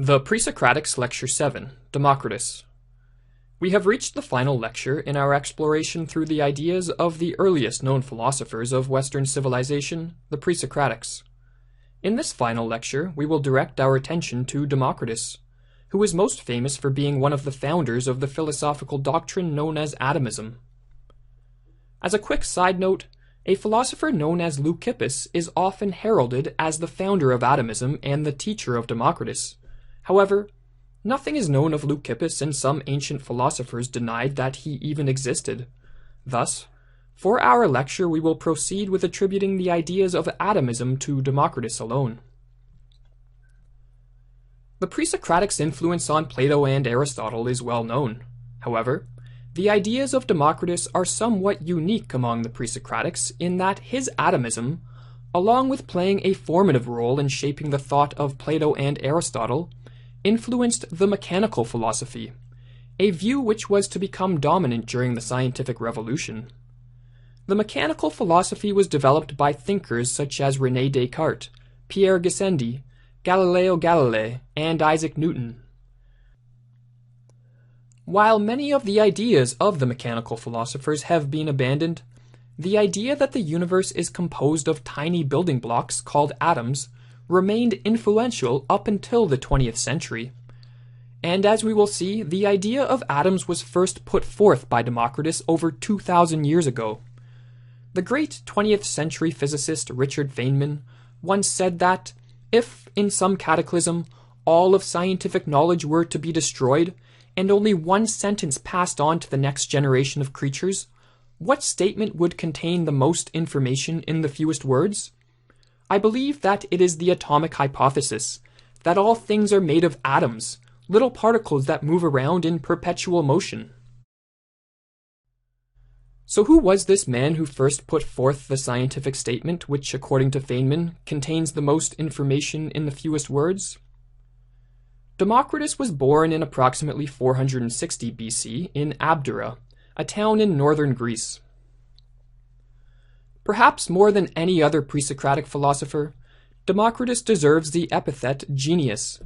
The Pre-Socratics Lecture 7, Democritus. We have reached the final lecture in our exploration through the ideas of the earliest known philosophers of Western civilization, the Pre-Socratics. In this final lecture, we will direct our attention to Democritus, who is most famous for being one of the founders of the philosophical doctrine known as atomism. As a quick side note, a philosopher known as Leucippus is often heralded as the founder of atomism and the teacher of Democritus. However, nothing is known of Leucippus, and some ancient philosophers denied that he even existed. Thus, for our lecture we will proceed with attributing the ideas of atomism to Democritus alone. The Pre-Socratics' influence on Plato and Aristotle is well known. However, the ideas of Democritus are somewhat unique among the Pre-Socratics in that his atomism, along with playing a formative role in shaping the thought of Plato and Aristotle, influenced the mechanical philosophy, a view which was to become dominant during the scientific revolution. The mechanical philosophy was developed by thinkers such as René Descartes, Pierre Gassendi, Galileo Galilei, and Isaac Newton. While many of the ideas of the mechanical philosophers have been abandoned, the idea that the universe is composed of tiny building blocks called atoms remained influential up until the 20th century. And as we will see, the idea of atoms was first put forth by Democritus over 2,000 years ago. The great 20th century physicist Richard Feynman once said that, if, in some cataclysm, all of scientific knowledge were to be destroyed, and only one sentence passed on to the next generation of creatures, what statement would contain the most information in the fewest words? I believe that it is the atomic hypothesis, that all things are made of atoms, little particles that move around in perpetual motion. So who was this man who first put forth the scientific statement which, according to Feynman, contains the most information in the fewest words? Democritus was born in approximately 460 BC in Abdera, a town in northern Greece. Perhaps more than any other pre-Socratic philosopher, Democritus deserves the epithet genius.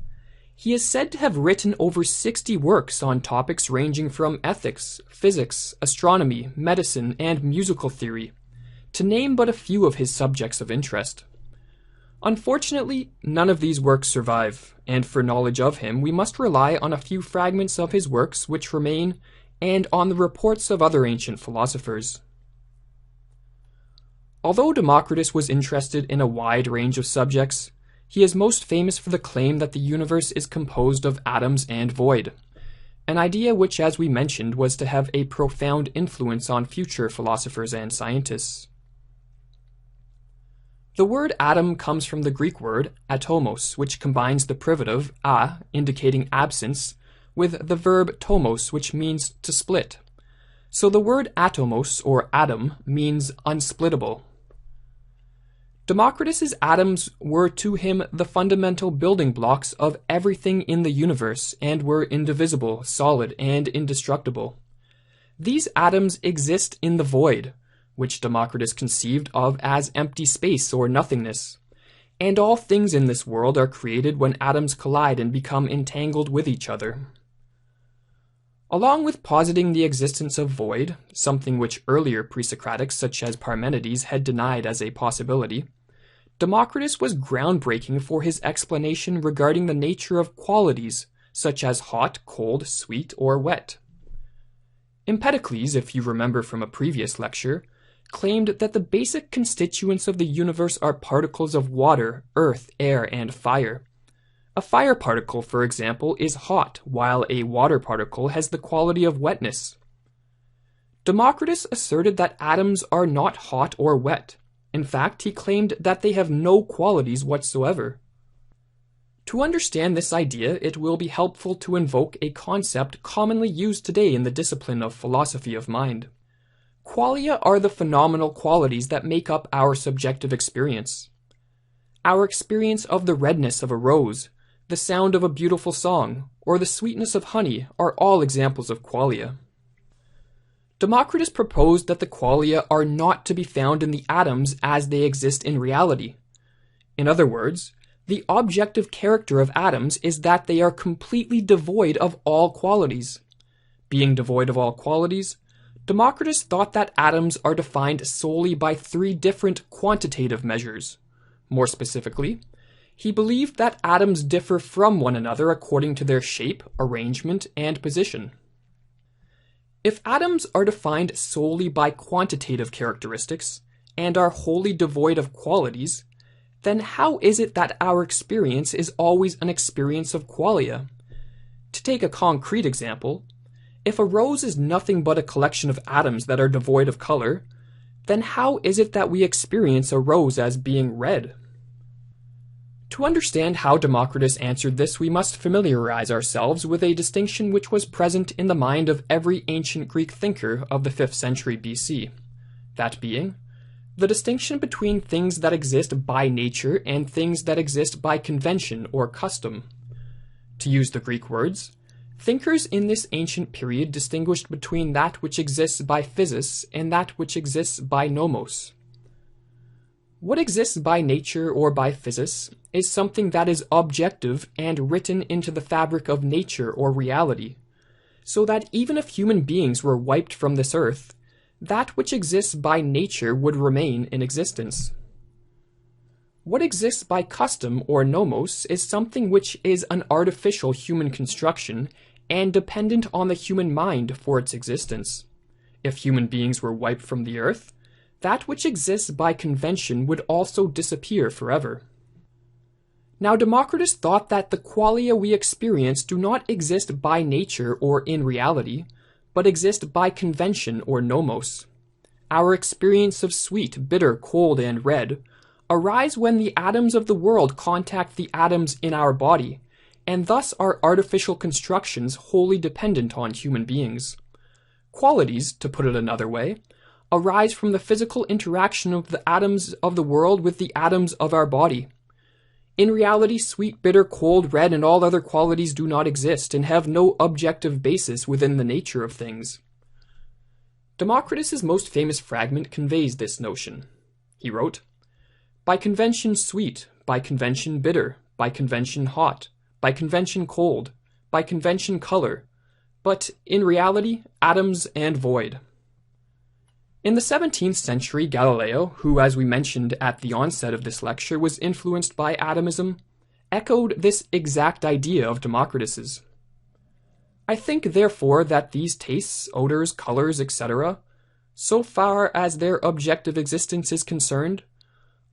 He is said to have written over 60 works on topics ranging from ethics, physics, astronomy, medicine, and musical theory, to name but a few of his subjects of interest. Unfortunately, none of these works survive, and for knowledge of him we must rely on a few fragments of his works which remain, and on the reports of other ancient philosophers. Although Democritus was interested in a wide range of subjects, he is most famous for the claim that the universe is composed of atoms and void, an idea which, as we mentioned, was to have a profound influence on future philosophers and scientists. The word atom comes from the Greek word atomos, which combines the privative a, indicating absence, with the verb tomos, which means to split. So the word atomos, or atom, means unsplittable. Democritus's atoms were to him the fundamental building blocks of everything in the universe, and were indivisible, solid, and indestructible. These atoms exist in the void, which Democritus conceived of as empty space or nothingness, and all things in this world are created when atoms collide and become entangled with each other. Along with positing the existence of void, something which earlier pre-Socratics such as Parmenides had denied as a possibility, Democritus was groundbreaking for his explanation regarding the nature of qualities such as hot, cold, sweet, or wet. Empedocles, if you remember from a previous lecture, claimed that the basic constituents of the universe are particles of water, earth, air, and fire. A fire particle, for example, is hot, while a water particle has the quality of wetness. Democritus asserted that atoms are not hot or wet. In fact, he claimed that they have no qualities whatsoever. To understand this idea, it will be helpful to invoke a concept commonly used today in the discipline of philosophy of mind. Qualia are the phenomenal qualities that make up our subjective experience. Our experience of the redness of a rose, the sound of a beautiful song, or the sweetness of honey are all examples of qualia. Democritus proposed that the qualia are not to be found in the atoms as they exist in reality. In other words, The objective character of atoms is that they are completely devoid of all qualities. Being devoid of all qualities, Democritus thought that atoms are defined solely by three different quantitative measures. More specifically, he believed that atoms differ from one another according to their shape, arrangement, and position. If atoms are defined solely by quantitative characteristics and are wholly devoid of qualities, then how is it that our experience is always an experience of qualia? To take a concrete example, if a rose is nothing but a collection of atoms that are devoid of color, then how is it that we experience a rose as being red? To understand how Democritus answered this, we must familiarize ourselves with a distinction which was present in the mind of every ancient Greek thinker of the 5th century BC, that being, the distinction between things that exist by nature and things that exist by convention or custom. To use the Greek words, thinkers in this ancient period distinguished between that which exists by physis and that which exists by nomos. What exists by nature or by physis is something that is objective and written into the fabric of nature or reality, so that even if human beings were wiped from this earth, that which exists by nature would remain in existence. What exists by custom or nomos is something which is an artificial human construction and dependent on the human mind for its existence. If human beings were wiped from the earth, that which exists by convention would also disappear forever. Now Democritus thought that the qualia we experience do not exist by nature or in reality, but exist by convention or nomos. Our experience of sweet, bitter, cold, and red arise when the atoms of the world contact the atoms in our body, and thus are artificial constructions wholly dependent on human beings. Qualities, to put it another way, arise from the physical interaction of the atoms of the world with the atoms of our body. In reality, sweet, bitter, cold, red, and all other qualities do not exist and have no objective basis within the nature of things. Democritus's most famous fragment conveys this notion. He wrote, "By convention sweet, by convention bitter, by convention hot, by convention cold, by convention color, but in reality, atoms and void." In the 17th century, Galileo, who, as we mentioned at the onset of this lecture, was influenced by atomism, echoed this exact idea of Democritus's. I think, therefore, that these tastes, odors, colors, etc., so far as their objective existence is concerned,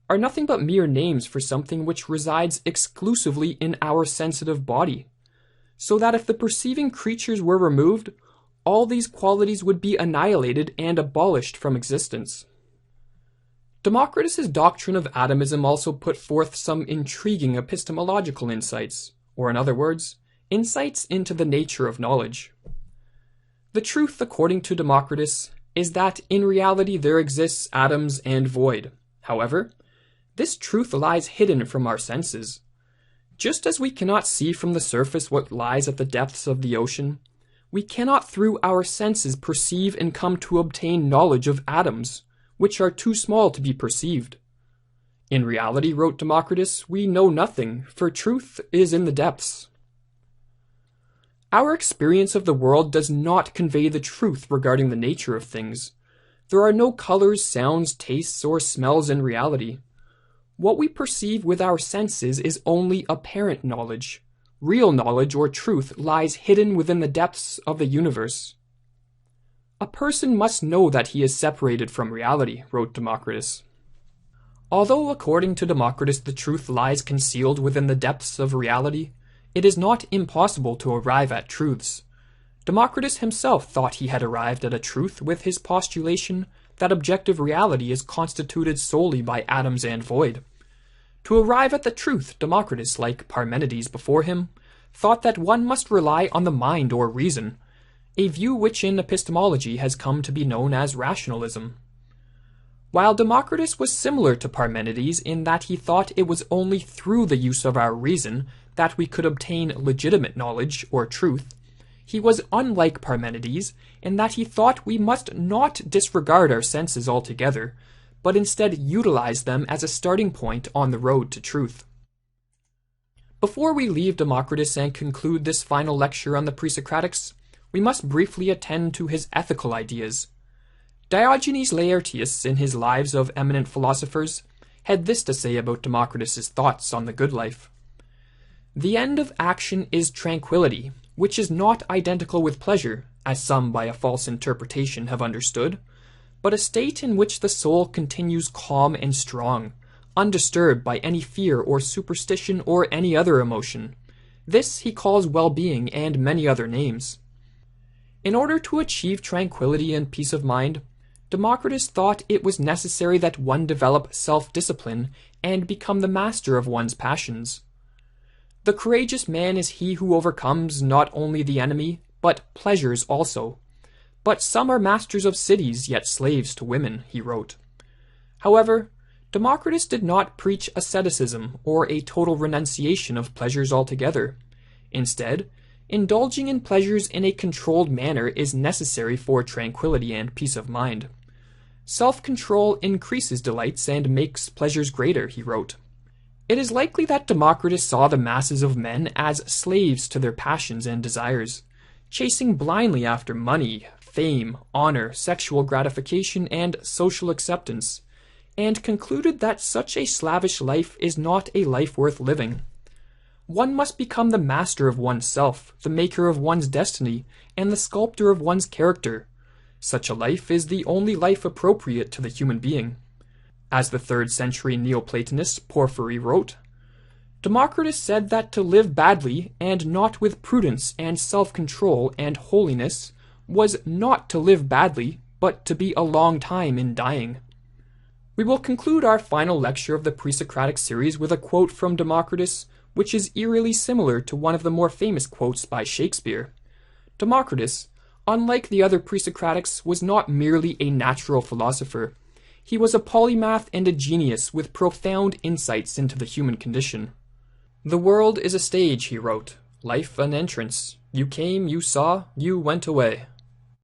are nothing but mere names for something which resides exclusively in our sensitive body, so that if the perceiving creatures were removed, all these qualities would be annihilated and abolished from existence. Democritus's doctrine of atomism also put forth some intriguing epistemological insights, or in other words, insights into the nature of knowledge. The truth, according to Democritus, is that in reality there exists atoms and void. However, this truth lies hidden from our senses. Just as we cannot see from the surface what lies at the depths of the ocean, we cannot through our senses perceive and come to obtain knowledge of atoms, which are too small to be perceived. In reality, wrote Democritus, we know nothing, for truth is in the depths. Our experience of the world does not convey the truth regarding the nature of things. There are no colors, sounds, tastes, or smells in reality. What we perceive with our senses is only apparent knowledge. Real knowledge or truth lies hidden within the depths of the universe. A person must know that he is separated from reality, wrote Democritus. Although according to Democritus the truth lies concealed within the depths of reality, it is not impossible to arrive at truths. Democritus himself thought he had arrived at a truth with his postulation that objective reality is constituted solely by atoms and void. To arrive at the truth, Democritus, like Parmenides before him, thought that one must rely on the mind or reason, a view which in epistemology has come to be known as rationalism. While Democritus was similar to Parmenides in that he thought it was only through the use of our reason that we could obtain legitimate knowledge or truth, he was unlike Parmenides in that he thought we must not disregard our senses altogether, but instead utilize them as a starting point on the road to truth. Before we leave Democritus and conclude this final lecture on the Pre-Socratics, we must briefly attend to his ethical ideas. Diogenes Laertius, in his Lives of Eminent Philosophers, had this to say about Democritus's thoughts on the good life. The end of action is tranquility, which is not identical with pleasure, as some by a false interpretation have understood, but a state in which the soul continues calm and strong, undisturbed by any fear or superstition or any other emotion. This he calls well-being and many other names. In order to achieve tranquility and peace of mind, Democritus thought it was necessary that one develop self-discipline and become the master of one's passions. The courageous man is he who overcomes not only the enemy, but pleasures also. But some are masters of cities, yet slaves to women, he wrote. However, Democritus did not preach asceticism or a total renunciation of pleasures altogether. Instead, indulging in pleasures in a controlled manner is necessary for tranquility and peace of mind. Self-control increases delights and makes pleasures greater, he wrote. It is likely that Democritus saw the masses of men as slaves to their passions and desires, chasing blindly after money, fame, honor, sexual gratification, and social acceptance, and concluded that such a slavish life is not a life worth living. One must become the master of oneself, the maker of one's destiny, and the sculptor of one's character. Such a life is the only life appropriate to the human being. As the 3rd century Neoplatonist Porphyry wrote, Democritus said that to live badly, and not with prudence and self-control and holiness, was not to live badly, but to be a long time in dying. We will conclude our final lecture of the Pre-Socratic series with a quote from Democritus, which is eerily similar to one of the more famous quotes by Shakespeare. Democritus, unlike the other Pre-Socratics, was not merely a natural philosopher. He was a polymath and a genius with profound insights into the human condition. The world is a stage, he wrote, life an entrance. You came, you saw, you went away.